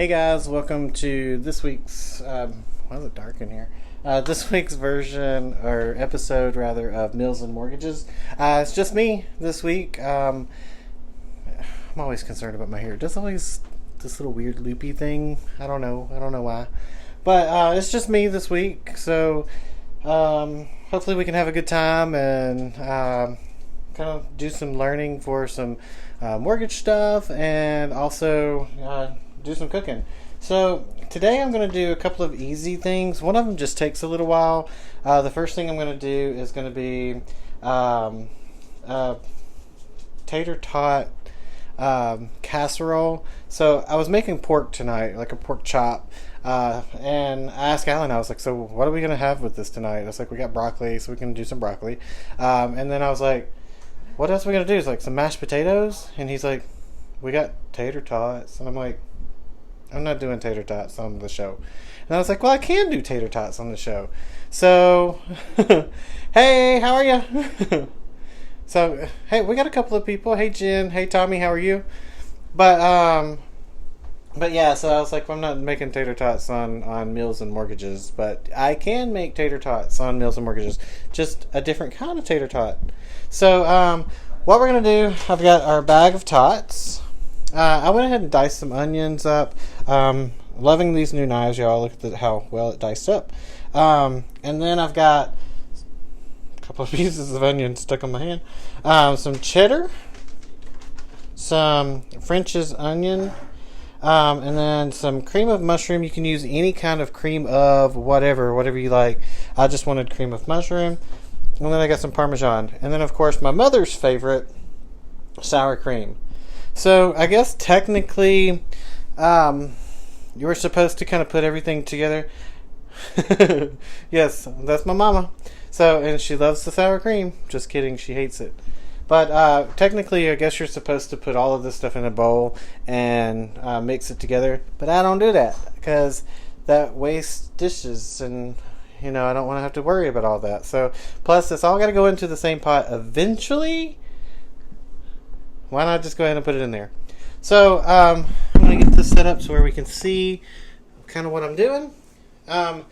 Hey guys, welcome to this week's, why is it dark in here? This week's version, or episode rather, of Meals and Mortgages. It's just me this week. I'm always concerned about my hair. Does always this little weird loopy thing. I don't know why. But it's just me this week, so hopefully we can have a good time and kind of do some learning for some mortgage stuff and also do some cooking. So today I'm going to do a couple of easy things. One of them just takes a little while. The first thing I'm going to do is going to be tater tot casserole. So I was making pork tonight, like a pork chop. And I asked Alan, I was like, so what are we going to have with this tonight? I was like, we got broccoli, so we can do some broccoli. And then I was like, what else are we going to do? It's like some mashed potatoes. And he's like, we got tater tots. And I'm like, I'm not doing tater tots on the show. And I was like, well, I can do tater tots on the show. So, hey, how are you? So, hey, we got a couple of people. Hey, Jen. Hey, Tommy, how are you? But yeah, so I was like, well, I'm not making tater tots on Meals and Mortgages, but I can make tater tots on Meals and Mortgages. Just a different kind of tater tot. So, what we're going to do, I've got our bag of tots. I went ahead and diced some onions up. Loving these new knives, y'all. Look at how well it diced up. And then I've got a couple of pieces of onion stuck on my hand. Some cheddar. Some French's onion. And then some cream of mushroom. You can use any kind of cream of whatever you like. I just wanted cream of mushroom. And then I got some Parmesan. And then, of course, my mother's favorite, sour cream. So I guess technically you were supposed to kind of put everything together. Yes, that's my mama. So, and she loves the sour cream. Just kidding, she hates it. But technically, I guess you're supposed to put all of this stuff in a bowl and mix it together. But I don't do that because that wastes dishes and, I don't want to have to worry about all that. So, plus, it's all got to go into the same pot eventually. Why not just go ahead and put it in there? So, I'm going to get this set up so where we can see kind of what I'm doing. And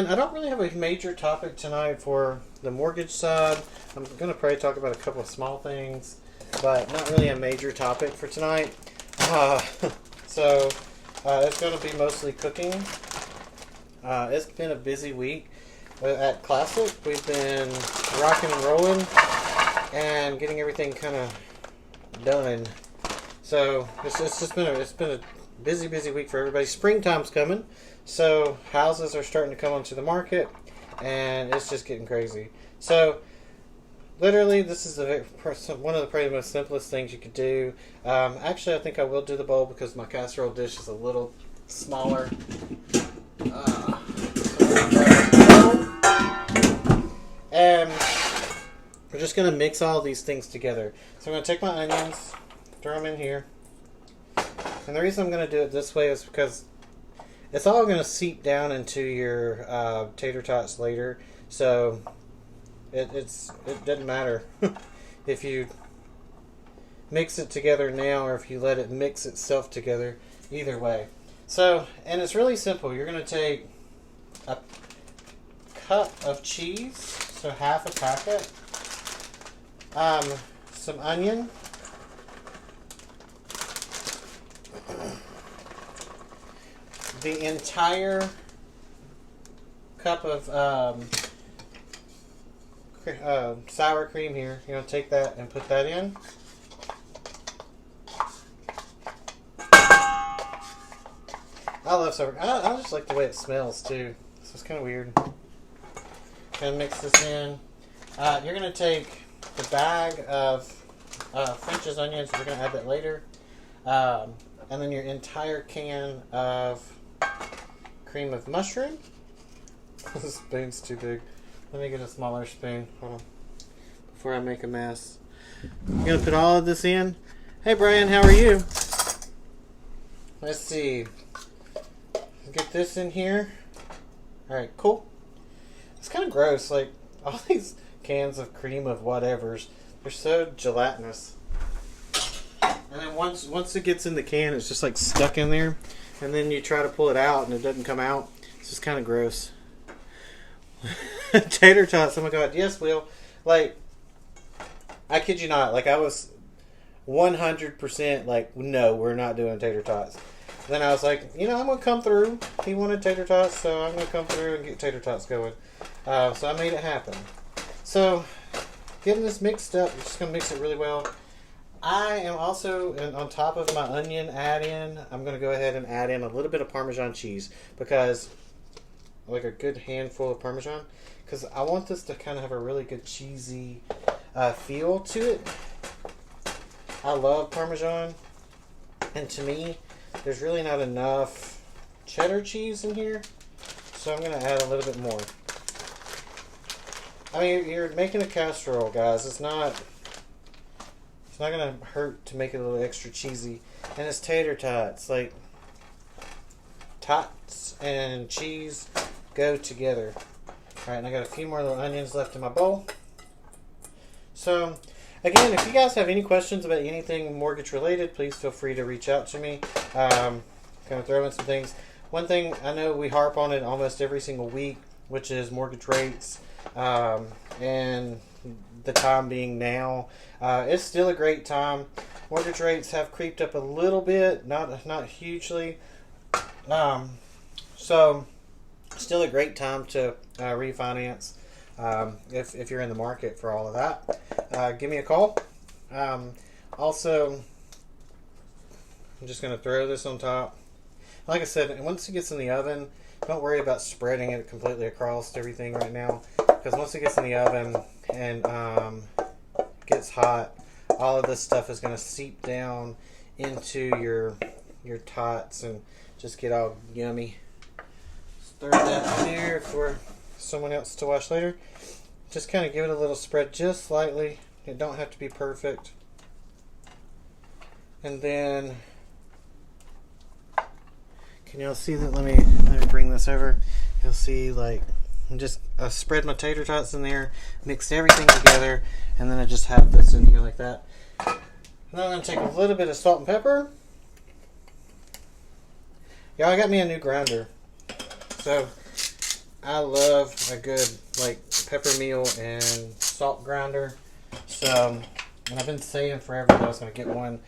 I don't really have a major topic tonight for the mortgage side. I'm going to probably talk about a couple of small things, but not really a major topic for tonight. So, it's going to be mostly cooking. It's been a busy week at Classic. We've been rocking and rolling and getting everything kind of done. So it's been a busy week for everybody. Springtime's coming, so houses are starting to come onto the market, and it's just getting crazy. So literally, this is one of the probably most simplest things you could do. Actually, I think I will do the bowl because my casserole dish is a little smaller. And we're just going to mix all these things together. So I'm going to take my onions, throw them in here. And the reason I'm going to do it this way is because it's all going to seep down into your tater tots later. So it doesn't matter if you mix it together now or if you let it mix itself together. Either way. So, and it's really simple. You're going to take a cup of cheese, so half a packet. Some onion, the entire cup of sour cream here. You're going to take that and put that in. I love sour cream. I just like the way it smells too, so it's kind of weird. Gonna mix this in. You're going to take the bag of French's onions. We're going to add that later. And then your entire can of cream of mushroom. This spoon's too big. Let me get a smaller spoon. Hold on. Before I make a mess. I'm going to put all of this in. Hey, Brian, how are you? Let's see. Get this in here. Alright, cool. It's kind of gross. Like, all these cans of cream of whatevers, they're so gelatinous. And then once it gets in the can, it's just like stuck in there. And then you try to pull it out and it doesn't come out. It's just kind of gross. Tater tots, oh my god, yes, Will. Like, I kid you not, like I was 100% like, no, we're not doing tater tots. Then I was like, you know, I'm going to come through. He wanted tater tots, so I'm going to come through and get tater tots going. So I made it happen. So, getting this mixed up, I'm just going to mix it really well. I am also, on top of my onion add-in, I'm going to go ahead and add in a little bit of Parmesan cheese. Because, like a good handful of Parmesan. Because I want this to kind of have a really good cheesy feel to it. I love Parmesan. And to me, there's really not enough cheddar cheese in here. So I'm going to add a little bit more. I mean, you're making a casserole, guys. It's not going to hurt to make it a little extra cheesy. And it's tater tots. Like, tots and cheese go together. Alright, and I got a few more little onions left in my bowl. So, again, if you guys have any questions about anything mortgage related, please feel free to reach out to me. Kind of throw in some things. One thing, I know we harp on it almost every single week, which is mortgage rates. And the time being now. It's still a great time. Mortgage rates have creeped up a little bit, not hugely. So still a great time to refinance if you're in the market for all of that. Give me a call. Also, I'm just going to throw this on top. Like I said, once it gets in the oven, don't worry about spreading it completely across everything right now. Because once it gets in the oven and gets hot, all of this stuff is going to seep down into your tots and just get all yummy. Just throw that in there for someone else to wash later. Just kind of give it a little spread just slightly. It don't have to be perfect. And then, can y'all see that? Let me bring this over. You'll see, like, I spread my tater tots in there, mixed everything together, and then I just have this in here like that. And then I'm going to take a little bit of salt and pepper. Y'all, I got me a new grinder. So, I love a good, like, pepper meal and salt grinder. So, and I've been saying forever that I was going to get one.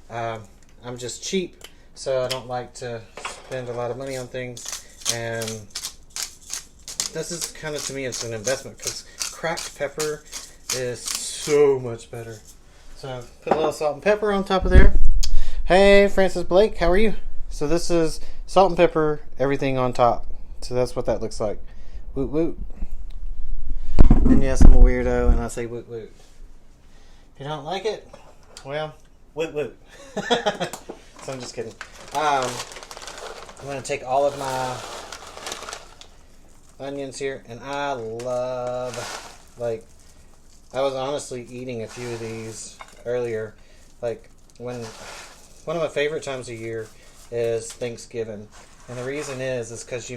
I'm just cheap, so I don't like to spend a lot of money on things. And this is kind of, to me, it's an investment because cracked pepper is so much better. So, put a little salt and pepper on top of there. Hey, Francis Blake, how are you? So this is salt and pepper, everything on top. So that's what that looks like. Woot woot. And yes, I'm a weirdo and I say woot woot. If you don't like it, well, woot woot. So I'm just kidding. I'm going to take all of my onions here, and I love, like, I was honestly eating a few of these earlier. Like, one of my favorite times of year is Thanksgiving. And the reason is because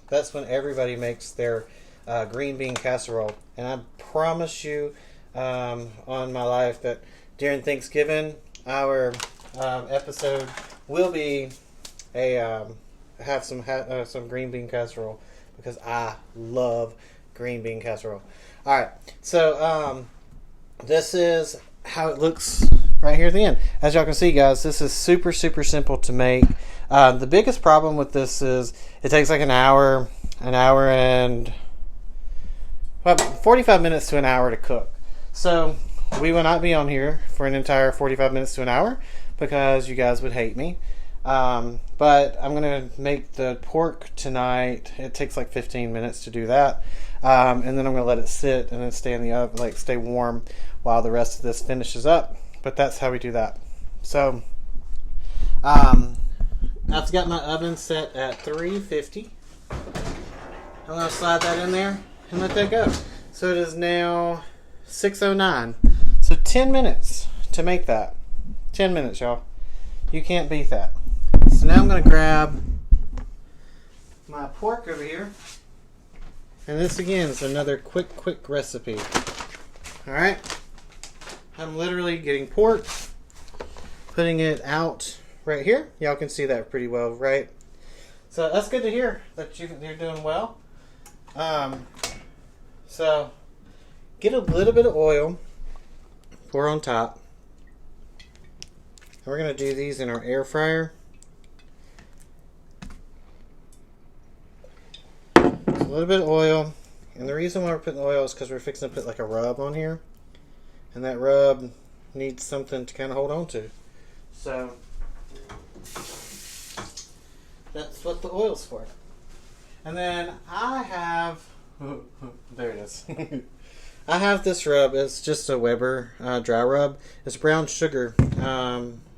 that's when everybody makes their green bean casserole. And I promise you on my life that during Thanksgiving, our episode will be have some green bean casserole because I love green bean casserole. All right, so this is how it looks right here at the end. As y'all can see, guys, this is super, super simple to make. The biggest problem with this is it takes like an hour and about 45 minutes to an hour to cook. So we will not be on here for an entire 45 minutes to an hour because you guys would hate me. But I'm going to make the pork tonight. It takes like 15 minutes to do that. And then I'm going to let it sit and then stay in the oven, like stay warm while the rest of this finishes up. But that's how we do that. So, I've got my oven set at 350. I'm going to slide that in there and let that go. So it is now 6:09. So 10 minutes to make that. 10 minutes, y'all. You can't beat that. So now I'm going to grab my pork over here. And this again is another quick recipe. Alright. I'm literally getting pork, putting it out right here. Y'all can see that pretty well, right? So that's good to hear that you're doing well. So get a little bit of oil, pour on top. And we're going to do these in our air fryer. A little bit of oil. And the reason why we're putting oil is because we're fixing to put like a rub on here. And that rub needs something to kind of hold on to. So that's what the oil's for. And then I have, there it is. I have this rub. It's just a Weber dry rub. It's brown sugar.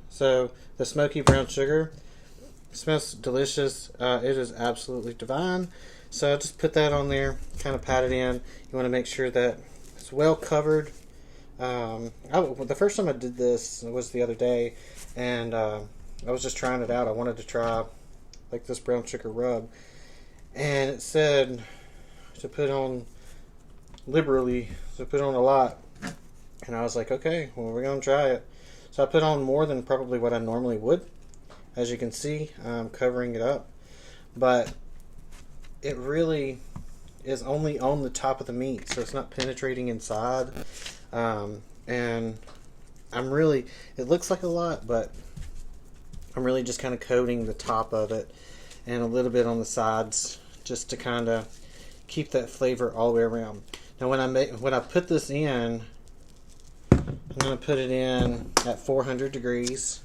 So the smoky brown sugar. It smells delicious. It is absolutely divine. So just put that on there, kind of pat it in. You want to make sure that it's well covered. The first time I did this was the other day, and I was just trying it out. I wanted to try like this brown sugar rub, and it said to put on liberally, to put on a lot, and I was like, okay, well, we're gonna try it. So I put on more than probably what I normally would. As you can see, I'm covering it up, but it really is only on the top of the meat, so it's not penetrating inside. And I'm really, it looks like a lot, but I'm really just kind of coating the top of it and a little bit on the sides just to kind of keep that flavor all the way around. Now when I put this in, I'm going to put it in at 400 degrees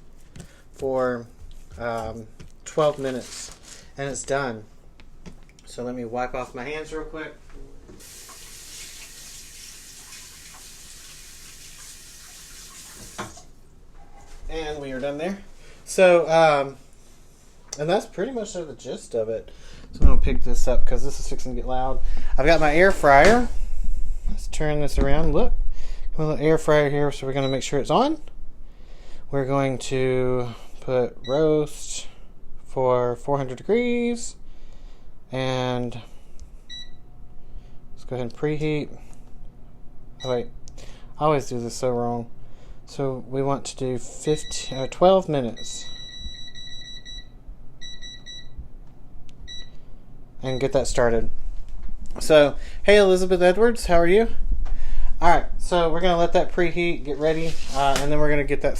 for 12 minutes, and it's done. So let me wipe off my hands real quick. And we are done there. So, and that's pretty much the gist of it. So I'm going to pick this up because this is fixing to get loud. I've got my air fryer. Let's turn this around. Look. A little air fryer here, so we're going to make sure it's on. We're going to put roast for 400 degrees. And let's go ahead and preheat. Oh wait, I always do this so wrong. So we want to do 12 minutes. And get that started. So, hey Elizabeth Edwards, how are you? Alright, so we're going to let that preheat, get ready, and then we're going to get that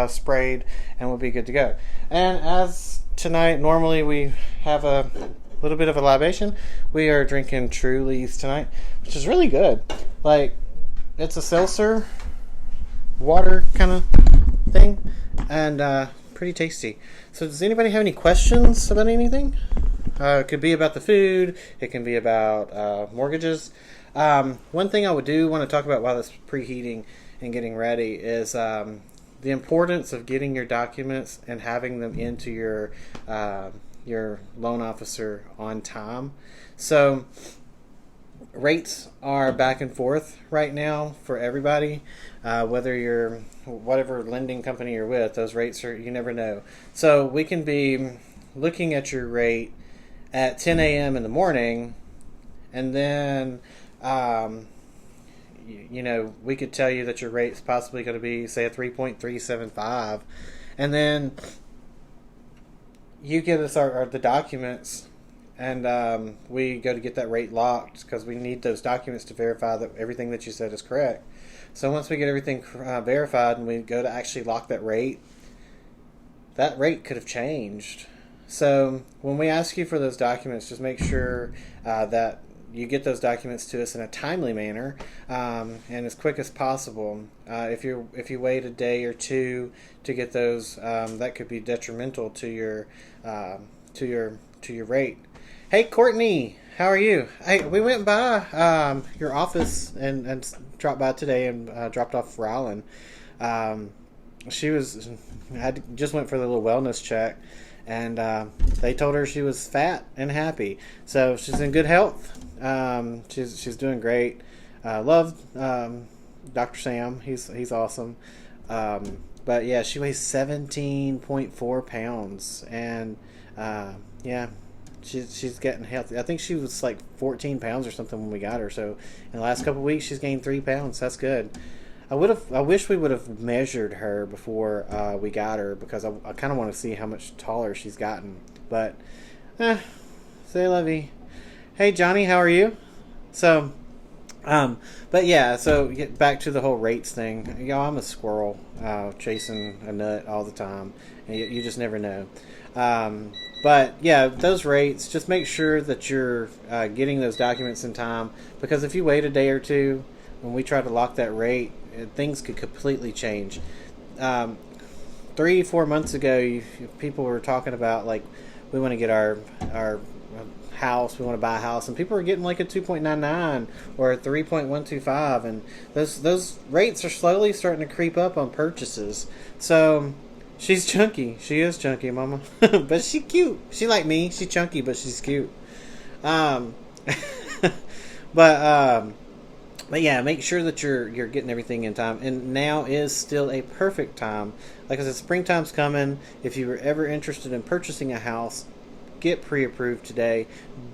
sprayed, and we'll be good to go. And as tonight, normally we have a little bit of a libation. We are drinking Trulies tonight, which is really good. Like, it's a seltzer water kind of thing, and pretty tasty. So does anybody have any questions about anything? It could be about the food. It can be about mortgages. One thing I want to talk about while it's preheating and getting ready is the importance of getting your documents and having them into your loan officer on time. So rates are back and forth right now for everybody. Whether you're whatever lending company you're with, those rates are, you never know. So we can be looking at your rate at 10 a.m. in the morning, and then we could tell you that your rate's possibly going to be, say, a 3.375, and then you give us the documents, and we go to get that rate locked because we need those documents to verify that everything that you said is correct. So once we get everything verified and we go to actually lock that rate could have changed. So when we ask you for those documents, just make sure that you get those documents to us in a timely manner and as quick as possible. If you wait a day or two to get those, that could be detrimental to your rate. Hey Courtney, how are you? Hey, we went by your office and dropped by today and dropped off Rylan. She just went for the little wellness check. And they told her she was fat and happy, so she's in good health. She's doing great. Love Dr. Sam. He's awesome. But yeah, she weighs 17.4 pounds, and yeah, she's getting healthy. I think she was like 14 pounds or something when we got her. So in the last couple of weeks, she's gained 3 pounds. That's good. I wish we would have measured her before we got her, because I kind of want to see how much taller she's gotten. But, say la vie. Hey Johnny, how are you? So, but yeah, so get back to the whole rates thing. I'm a squirrel, chasing a nut all the time, and you just never know. But yeah, those rates, just make sure that you're getting those documents in time, because if you wait a day or two, when we try to lock that rate, things could completely change. 3-4 months ago, people were talking about, like, we want to get our house, we want to buy a house, and people are getting like a 2.99 or a 3.125, and those rates are slowly starting to creep up on purchases. So she's chunky. She is chunky, mama. But she cute. She like me. She chunky, but she's cute. But yeah, make sure that you're getting everything in time. And now is still a perfect time. Like I said, springtime's coming. If you were ever interested in purchasing a house, get pre-approved today.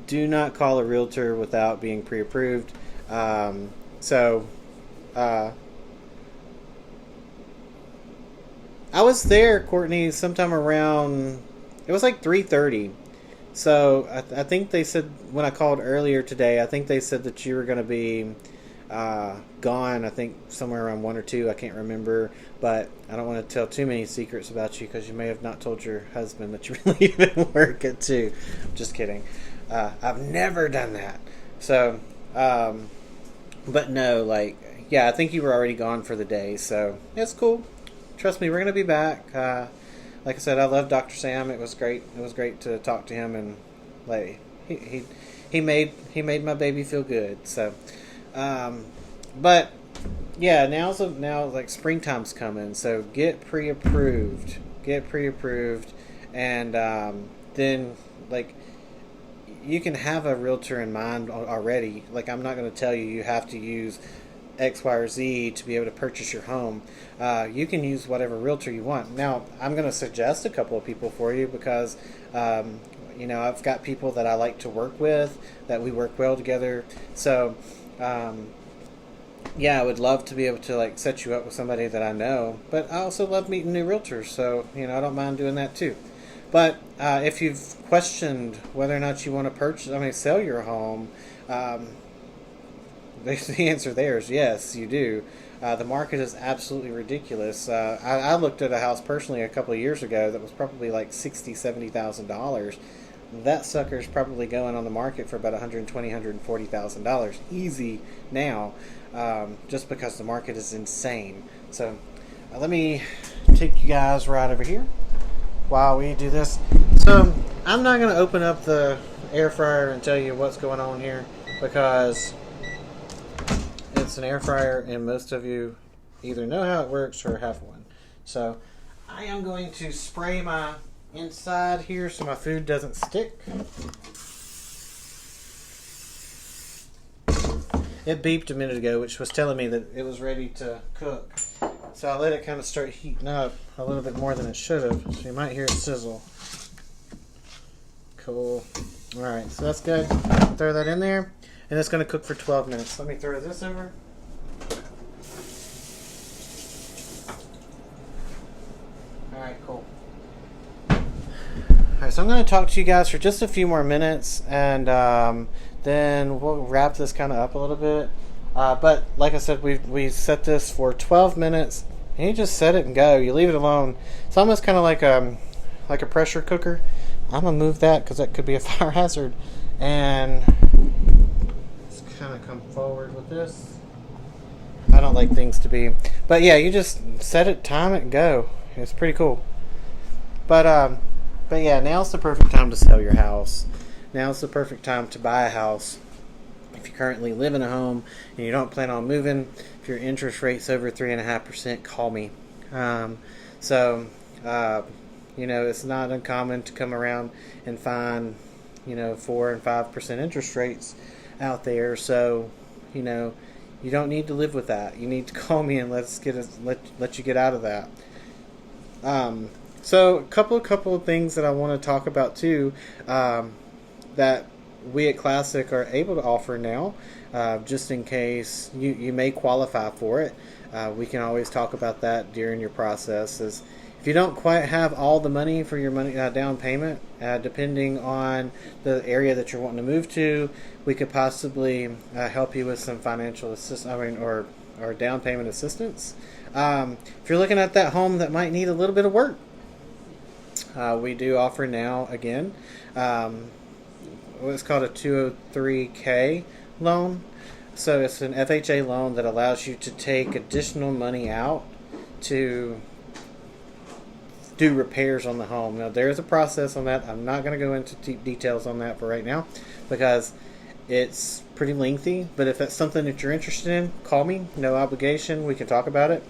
Do not call a realtor without being pre-approved. I was there, Courtney, sometime around, it was like 3:30. So I think they said, when I called earlier today, I think they said that you were going to be gone, I think somewhere around 1 or 2, I can't remember, but I don't want to tell too many secrets about you, because you may have not told your husband that you really even work at 2. I'm just kidding. I've never done that. So, but no, like, yeah, I think you were already gone for the day, so it's cool. Trust me, we're going to be back. Like I said, I love Dr. Sam. It was great. It was great to talk to him, and like he made my baby feel good. So, but yeah, now like springtime's coming, so get pre-approved, and then, like, you can have a realtor in mind already. Like, I'm not going to tell you have to use X, Y, or Z to be able to purchase your home. You can use whatever realtor you want. Now, I'm going to suggest a couple of people for you, because I've got people that I like to work with, that we work well together. So yeah, I would love to be able to, like, set you up with somebody that I know, but I also love meeting new realtors, so I don't mind doing that too. But if you've questioned whether or not you want to sell your home, the answer there is yes, you do. The market is absolutely ridiculous. I looked at a house personally a couple of years ago that was probably like $60,000-$70,000. That sucker's probably going on the market for about $120,000-$140,000 easy now, just because the market is insane. So let me take you guys right over here while we do this. So I'm not going to open up the air fryer and tell you what's going on here, because it's an air fryer and most of you either know how it works or have one. So I am going to spray my inside here so my food doesn't stick. It beeped a minute ago, which was telling me that it was ready to cook. So I let it kind of start heating up a little bit more than it should have. So you might hear a sizzle. Cool. Alright, so that's good. Throw that in there. And it's going to cook for 12 minutes. Let me throw this over. Alright, cool. Alright, so I'm going to talk to you guys for just a few more minutes, and then we'll wrap this kind of up a little bit. But like I said, we set this for 12 minutes, and you just set it and go. You leave it alone. It's almost kind of like a pressure cooker. I'm going to move that because that could be a fire hazard. And let's kind of come forward with this. I don't like things to be. But yeah, you just set it, time it, and go. It's pretty cool. But yeah, now's the perfect time to sell your house. Now's the perfect time to buy a house. If you currently live in a home and you don't plan on moving, if your interest rate's over 3.5%, call me. It's not uncommon to come around and find, 4 and 5% interest rates out there. So, you don't need to live with that. You need to call me and let you get out of that. So a couple of things that I want to talk about too, that we at Classic are able to offer now, just in case you may qualify for it. We can always talk about that during your process. If you don't quite have all the money for your money down payment, depending on the area that you're wanting to move to, we could possibly help you with some financial assistance, or down payment assistance. If you're looking at that home that might need a little bit of work, we do offer now again what's called a 203K loan. So it's an FHA loan that allows you to take additional money out to do repairs on the home. Now, there's a process on that. I'm not going to go into details on that for right now because it's pretty lengthy. But if that's something that you're interested in, call me. No obligation. We can talk about it.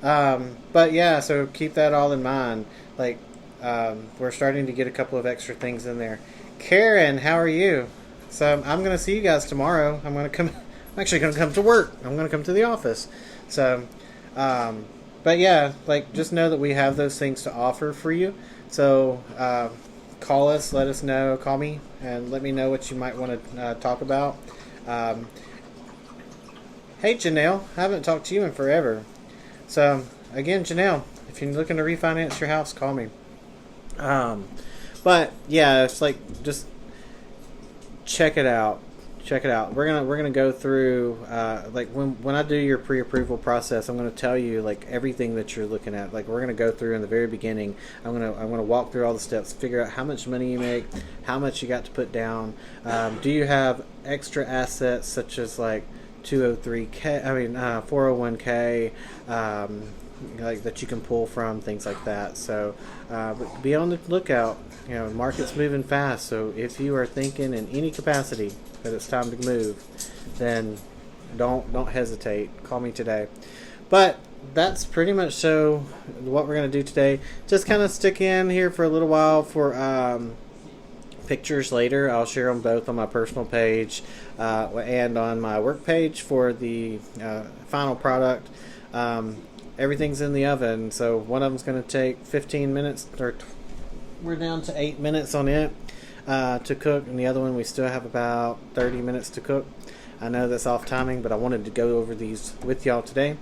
But yeah, so keep that all in mind. Like, we're starting to get a couple of extra things in there. Karen, how are you? So I'm going to see you guys tomorrow. I'm actually going to come to work. I'm going to come to the office. So, but yeah, like, just know that we have those things to offer for you. So call us, let us know, call me, and let me know what you might want to talk about. Hey, Janelle, I haven't talked to you in forever. So again, Janelle, if you're looking to refinance your house, call me. But yeah, it's like, just check it out. Check it out. We're gonna go through like when I do your pre-approval process, I'm gonna tell you like everything that you're looking at. Like, we're gonna go through in the very beginning. I'm gonna walk through all the steps, figure out how much money you make, how much you got to put down. Do you have extra assets such as like 203K? 401K. Like that you can pull from, things like that. So but be on the lookout. You know, the market's moving fast. So if you are thinking in any capacity that it's time to move, then don't hesitate. Call me today. But that's pretty much so what we're going to do today. Just kind of stick in here for a little while for pictures later. I'll share them both on my personal page and on my work page for the final product. Everything's in the oven, so one of them's going to take 15 minutes, or we're down to 8 minutes on it to cook, and the other one we still have about 30 minutes to cook. I know that's off timing, but I wanted to go over these with y'all today.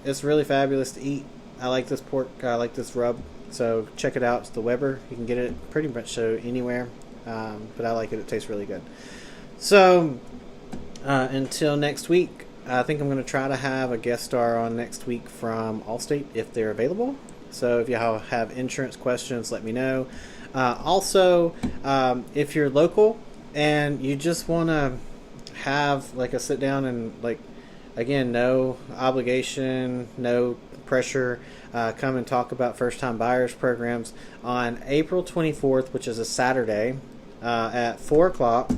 It's really fabulous to eat. I like this pork, I like this rub, so check it out. It's the Weber. You can get it pretty much anywhere, but I like it. It tastes really good. So until next week, I think I'm going to try to have a guest star on next week from Allstate if they're available. So if you have insurance questions, let me know. Also, if you're local and you just want to have like a sit down and, like, again, no obligation, no pressure, come and talk about first time buyers programs on April 24th, which is a Saturday, at 4 o'clock.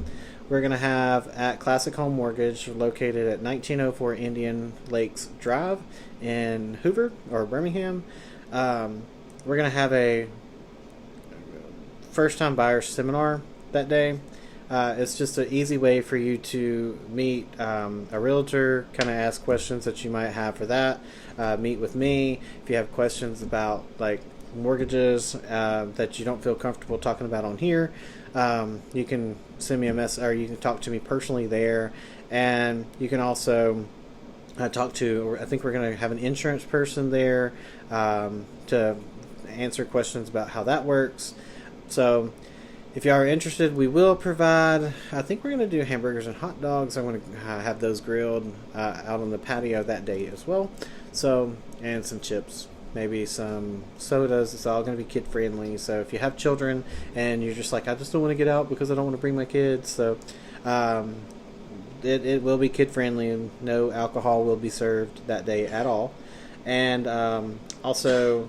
We're going to have at Classic Home Mortgage, located at 1904 Indian Lakes Drive in Hoover or Birmingham. We're going to have a first-time buyer seminar that day. It's just an easy way for you to meet a realtor, kind of ask questions that you might have for that. Meet with me if you have questions about like mortgages that you don't feel comfortable talking about on here. You can send me a message, or you can talk to me personally there, and you can also talk to, I think we're going to have an insurance person there to answer questions about how that works. So if you are interested, we will provide, I think we're going to do hamburgers and hot dogs. I want to have those grilled out on the patio that day as well. So, and some chips, maybe some sodas. It's all going to be kid friendly. So if you have children and you're just like, I just don't want to get out because I don't want to bring my kids. So it will be kid friendly, and no alcohol will be served that day at all. And also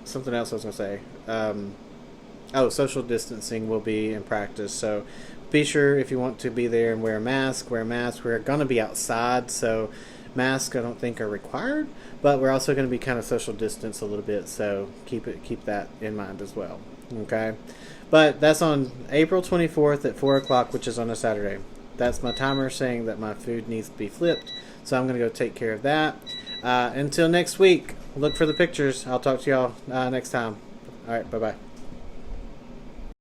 something else I was going to say. Social distancing will be in practice. So be sure, if you want to be there and wear a mask, wear a mask. We're going to be outside, so masks I don't think are required, but we're also going to be kind of social distance a little bit, so keep that in mind as well. Okay, but that's on April 24th at 4 o'clock, which is on a Saturday. That's my timer saying that my food needs to be flipped, so I'm going to go take care of that. Until next week, look for the pictures. I'll talk to y'all next time. All right, bye-bye.